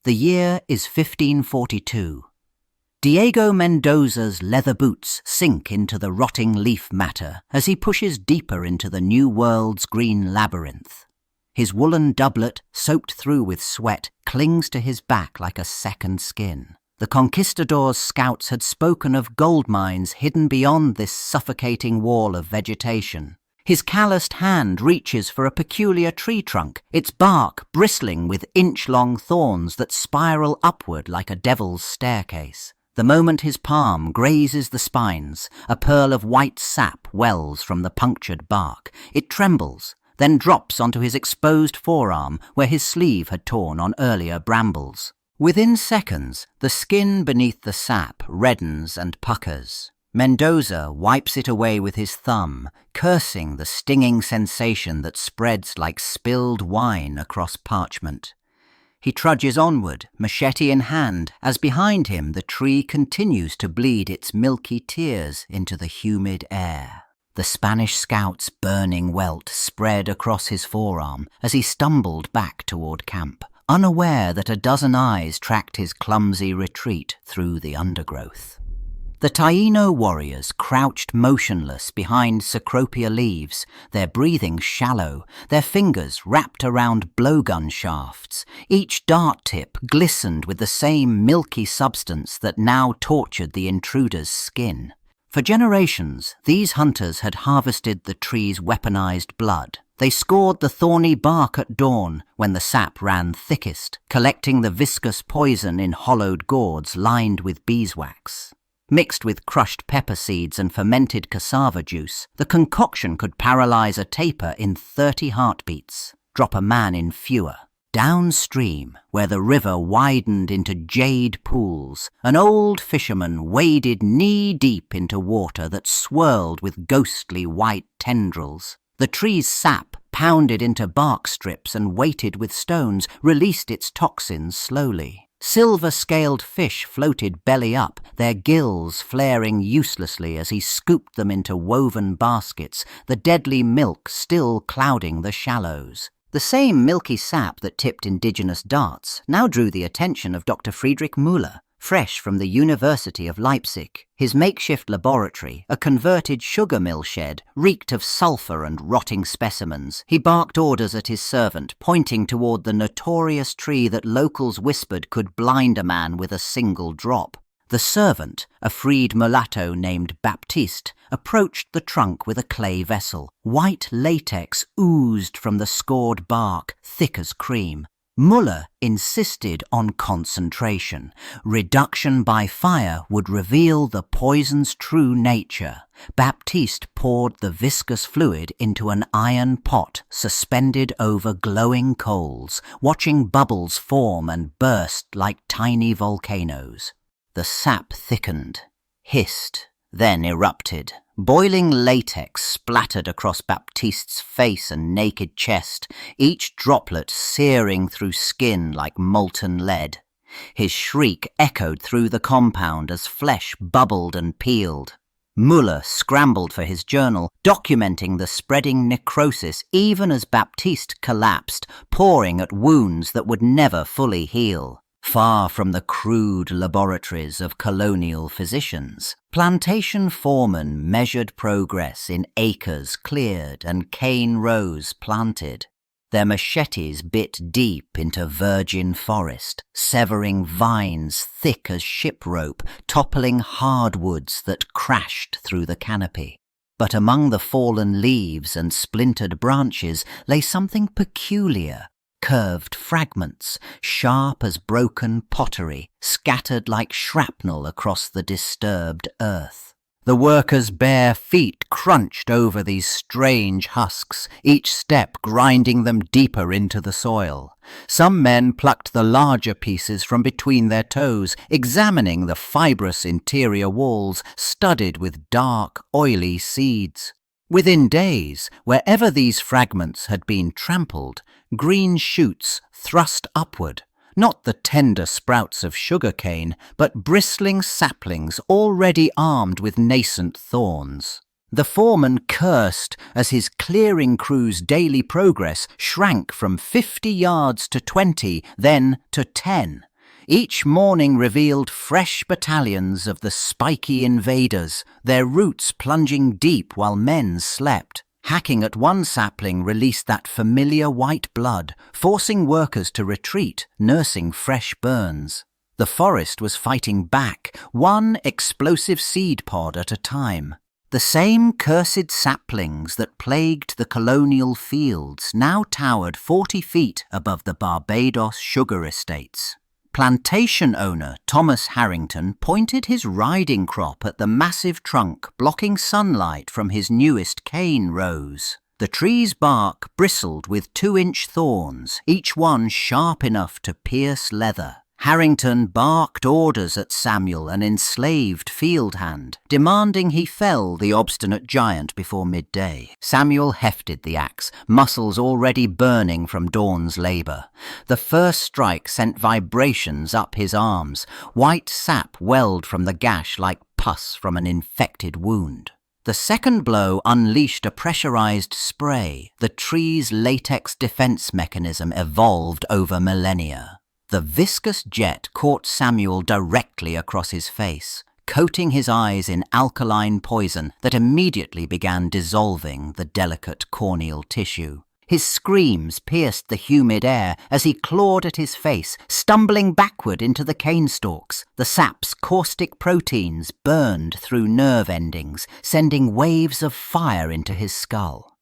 The year is 1542. Diego Mendoza's leather boots sink into the rotting leaf matter as he pushes deeper into the New World's green labyrinth. His woolen doublet, soaked through with sweat, clings to his back like a second skin. The conquistador's scouts had spoken of gold mines hidden beyond this suffocating wall of vegetation. His calloused hand reaches for a peculiar tree trunk, its bark bristling with inch-long thorns that spiral upward like a devil's staircase. The moment his palm grazes the spines, a pearl of white sap wells from the punctured bark. It trembles, then drops onto his exposed forearm where his sleeve had torn on earlier brambles. Within seconds, the skin beneath the sap reddens and puckers. Mendoza wipes it away with his thumb, cursing the stinging sensation that spreads like spilled wine across parchment. He trudges onward, machete in hand, as behind him the tree continues to bleed its milky tears into the humid air. The Spanish scout's burning welt spread across his forearm as he stumbled back toward camp, unaware that a dozen eyes tracked his clumsy retreat through the undergrowth. The Taino warriors crouched motionless behind cecropia leaves, their breathing shallow, their fingers wrapped around blowgun shafts. Each dart tip glistened with the same milky substance that now tortured the intruder's skin. For generations, these hunters had harvested the tree's weaponized blood. They scored the thorny bark at dawn when the sap ran thickest, collecting the viscous poison in hollowed gourds lined with beeswax. Mixed with crushed pepper seeds and fermented cassava juice, the concoction could paralyze a tapir in 30 heartbeats, drop a man in fewer. Downstream, where the river widened into jade pools, an old fisherman waded knee-deep into water that swirled with ghostly white tendrils. The tree's sap, pounded into bark strips and weighted with stones, released its toxins slowly. Silver-scaled fish floated belly up, their gills flaring uselessly as he scooped them into woven baskets, the deadly milk still clouding the shallows. The same milky sap that tipped Indigenous darts now drew the attention of Dr. Friedrich Müller, fresh from the University of Leipzig. His makeshift laboratory, a converted sugar mill shed, reeked of sulphur and rotting specimens. He barked orders at his servant, pointing toward the notorious tree that locals whispered could blind a man with a single drop. The servant, a freed mulatto named Baptiste, approached the trunk with a clay vessel. White latex oozed from the scored bark, thick as cream. Müller insisted on concentration. Reduction by fire would reveal the poison's true nature. Baptiste poured the viscous fluid into an iron pot suspended over glowing coals, watching bubbles form and burst like tiny volcanoes. The sap thickened, hissed, then erupted. Boiling latex splattered across Baptiste's face and naked chest, each droplet searing through skin like molten lead. His shriek echoed through the compound as flesh bubbled and peeled. Müller scrambled for his journal, documenting the spreading necrosis even as Baptiste collapsed, pawing at wounds that would never fully heal. Far from the crude laboratories of colonial physicians, plantation foremen measured progress in acres cleared and cane rows planted. Their machetes bit deep into virgin forest, severing vines thick as ship rope, toppling hardwoods that crashed through the canopy. But among the fallen leaves and splintered branches lay something peculiar. Curved fragments, sharp as broken pottery, scattered like shrapnel across the disturbed earth. The workers' bare feet crunched over these strange husks, each step grinding them deeper into the soil. Some men plucked the larger pieces from between their toes, examining the fibrous interior walls studded with dark, oily seeds. Within days, wherever these fragments had been trampled, green shoots thrust upward, not the tender sprouts of sugar cane, but bristling saplings already armed with nascent thorns. The foreman cursed as his clearing crew's daily progress shrank from 50 yards to 20, then to 10. Each morning revealed fresh battalions of the spiky invaders, their roots plunging deep while men slept. Hacking at one sapling released that familiar white blood, forcing workers to retreat, nursing fresh burns. The forest was fighting back, one explosive seed pod at a time. The same cursed saplings that plagued the colonial fields now towered 40 feet above the Barbados sugar estates. Plantation owner Thomas Harrington pointed his riding crop at the massive trunk blocking sunlight from his newest cane rows. The tree's bark bristled with 2-inch thorns, each one sharp enough to pierce leather. Harrington barked orders at Samuel, an enslaved field hand, demanding he fell the obstinate giant before midday. Samuel hefted the axe, muscles already burning from dawn's labour. The first strike sent vibrations up his arms. White sap welled from the gash like pus from an infected wound. The second blow unleashed a pressurized spray. The tree's latex defense mechanism evolved over millennia. The viscous jet caught Samuel directly across his face, coating his eyes in alkaline poison that immediately began dissolving the delicate corneal tissue. His screams pierced the humid air as he clawed at his face, stumbling backward into the cane stalks. The sap's caustic proteins burned through nerve endings, sending waves of fire into his skull.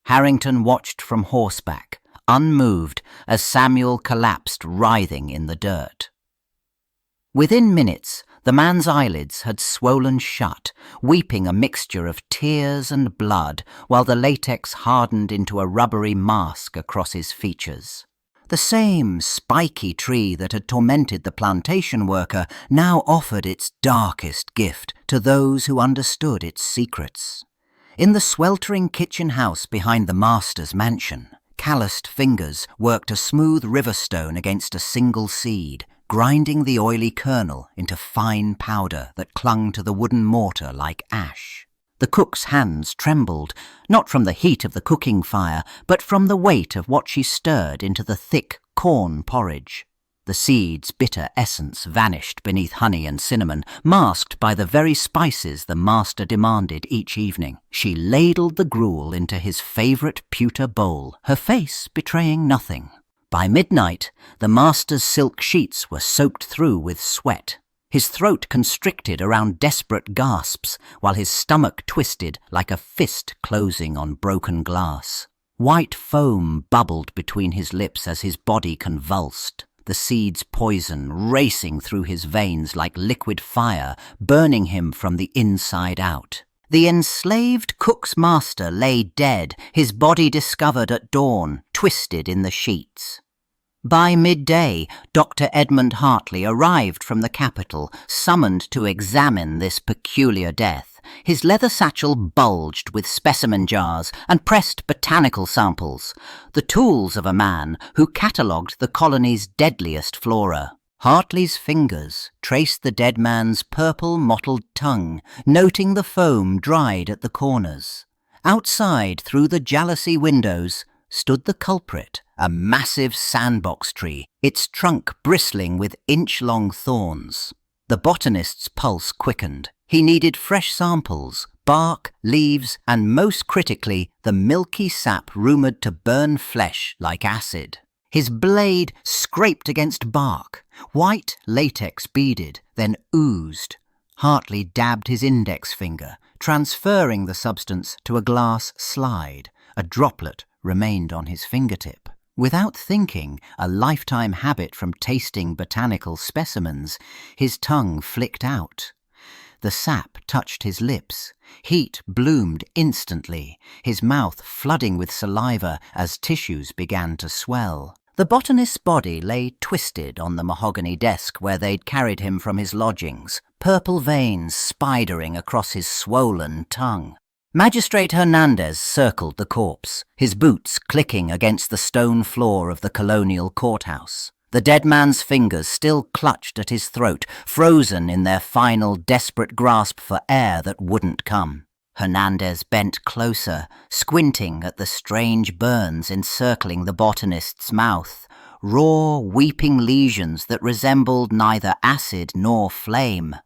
Harrington watched from horseback, unmoved, as Samuel collapsed writhing in the dirt. Within minutes, the man's eyelids had swollen shut, weeping a mixture of tears and blood, while the latex hardened into a rubbery mask across his features. The same spiky tree that had tormented the plantation worker now offered its darkest gift to those who understood its secrets. In the sweltering kitchen house behind the master's mansion, calloused fingers worked a smooth river stone against a single seed, grinding the oily kernel into fine powder that clung to the wooden mortar like ash. The cook's hands trembled, not from the heat of the cooking fire, but from the weight of what she stirred into the thick corn porridge. The seed's bitter essence vanished beneath honey and cinnamon, masked by the very spices the master demanded each evening. She ladled the gruel into his favourite pewter bowl, her face betraying nothing. By midnight, the master's silk sheets were soaked through with sweat. His throat constricted around desperate gasps, while his stomach twisted like a fist closing on broken glass. White foam bubbled between his lips as his body convulsed. The seed's poison racing through his veins like liquid fire, burning him from the inside out. The enslaved cook's master lay dead, his body discovered at dawn, twisted in the sheets. By midday, Dr. Edmund Hartley arrived from the capital, summoned to examine this peculiar death. His leather satchel bulged with specimen jars and pressed botanical samples, the tools of a man who catalogued the colony's deadliest flora. Hartley's fingers traced the dead man's purple mottled tongue, noting the foam dried at the corners. Outside, through the jalousie windows, stood the culprit, a massive sandbox tree, its trunk bristling with inch-long thorns. The botanist's pulse quickened. He needed fresh samples, bark, leaves, and most critically, the milky sap rumoured to burn flesh like acid. His blade scraped against bark. White latex beaded, then oozed. Hartley dabbed his index finger, transferring the substance to a glass slide. A droplet remained on his fingertip. Without thinking, a lifetime habit from tasting botanical specimens, his tongue flicked out. The sap touched his lips. Heat bloomed instantly, his mouth flooding with saliva as tissues began to swell. The botanist's body lay twisted on the mahogany desk where they'd carried him from his lodgings, purple veins spidering across his swollen tongue. Magistrate Hernandez circled the corpse, his boots clicking against the stone floor of the colonial courthouse. The dead man's fingers still clutched at his throat, frozen in their final desperate grasp for air that wouldn't come. Hernandez bent closer, squinting at the strange burns encircling the botanist's mouth. raw, weeping lesions that resembled neither acid nor flame.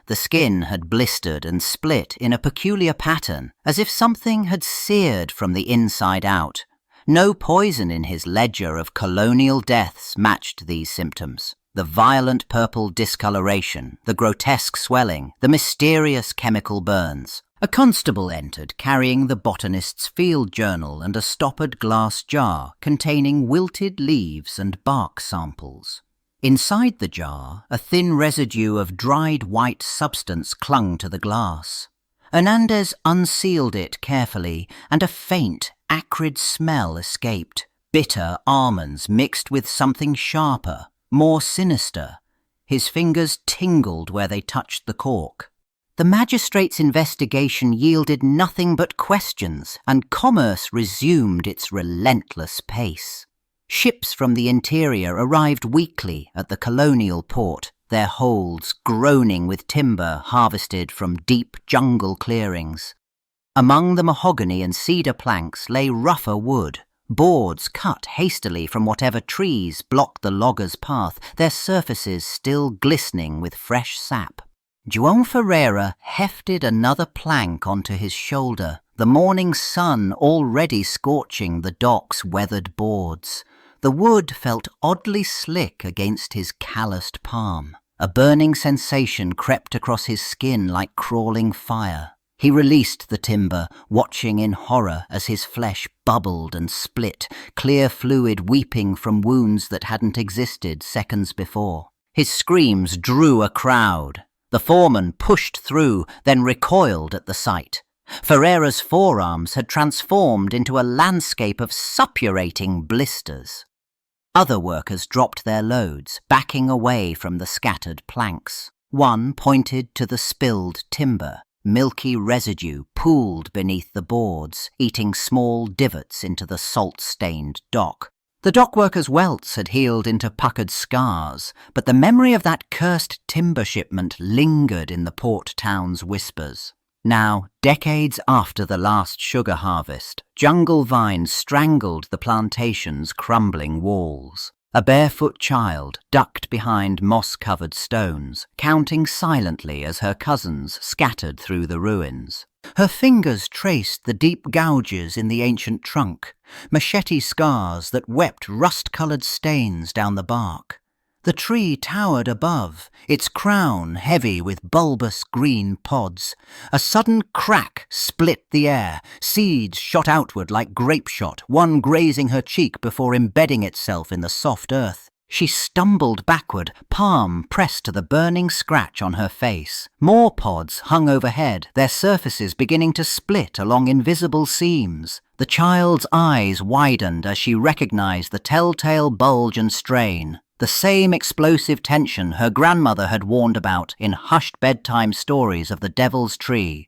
The skin had blistered and split in a peculiar pattern, as if something had seared from the inside out. No poison in his ledger of colonial deaths matched these symptoms. The violent purple discoloration, the grotesque swelling, the mysterious chemical burns. A constable entered carrying the botanist's field journal and a stoppered glass jar containing wilted leaves and bark samples. Inside the jar, a thin residue of dried white substance clung to the glass. Hernandez unsealed it carefully, and a faint, acrid smell escaped. Bitter almonds mixed with something sharper, more sinister. His fingers tingled where they touched the cork. The magistrate's investigation yielded nothing but questions, and commerce resumed its relentless pace. Ships from the interior arrived weekly at the colonial port, their holds groaning with timber harvested from deep jungle clearings. Among the mahogany and cedar planks lay rougher wood, boards cut hastily from whatever trees blocked the logger's path, their surfaces still glistening with fresh sap. João Ferreira hefted another plank onto his shoulder, the morning sun already scorching the dock's weathered boards. The wood felt oddly slick against his calloused palm. A burning sensation crept across his skin like crawling fire. He released the timber, watching in horror as his flesh bubbled and split, clear fluid weeping from wounds that hadn't existed seconds before. His screams drew a crowd. The foreman pushed through, then recoiled at the sight. Ferreira's forearms had transformed into a landscape of suppurating blisters. Other workers dropped their loads, backing away from the scattered planks. One pointed to the spilled timber. Milky residue pooled beneath the boards, eating small divots into the salt-stained dock. The dockworkers' welts had healed into puckered scars, but the memory of that cursed timber shipment lingered in the port town's whispers. Now, decades after the last sugar harvest, jungle vines strangled the plantation's crumbling walls. A barefoot child ducked behind moss-covered stones, counting silently as her cousins scattered through the ruins. Her fingers traced the deep gouges in the ancient trunk, machete scars that wept rust-coloured stains down the bark. The tree towered above, its crown heavy with bulbous green pods. A sudden crack split the air. Seeds shot outward like grape shot, one grazing her cheek before embedding itself in the soft earth. She stumbled backward, palm pressed to the burning scratch on her face. More pods hung overhead, their surfaces beginning to split along invisible seams. The child's eyes widened as she recognized the telltale bulge and strain. The same explosive tension her grandmother had warned about in hushed bedtime stories of the devil's tree.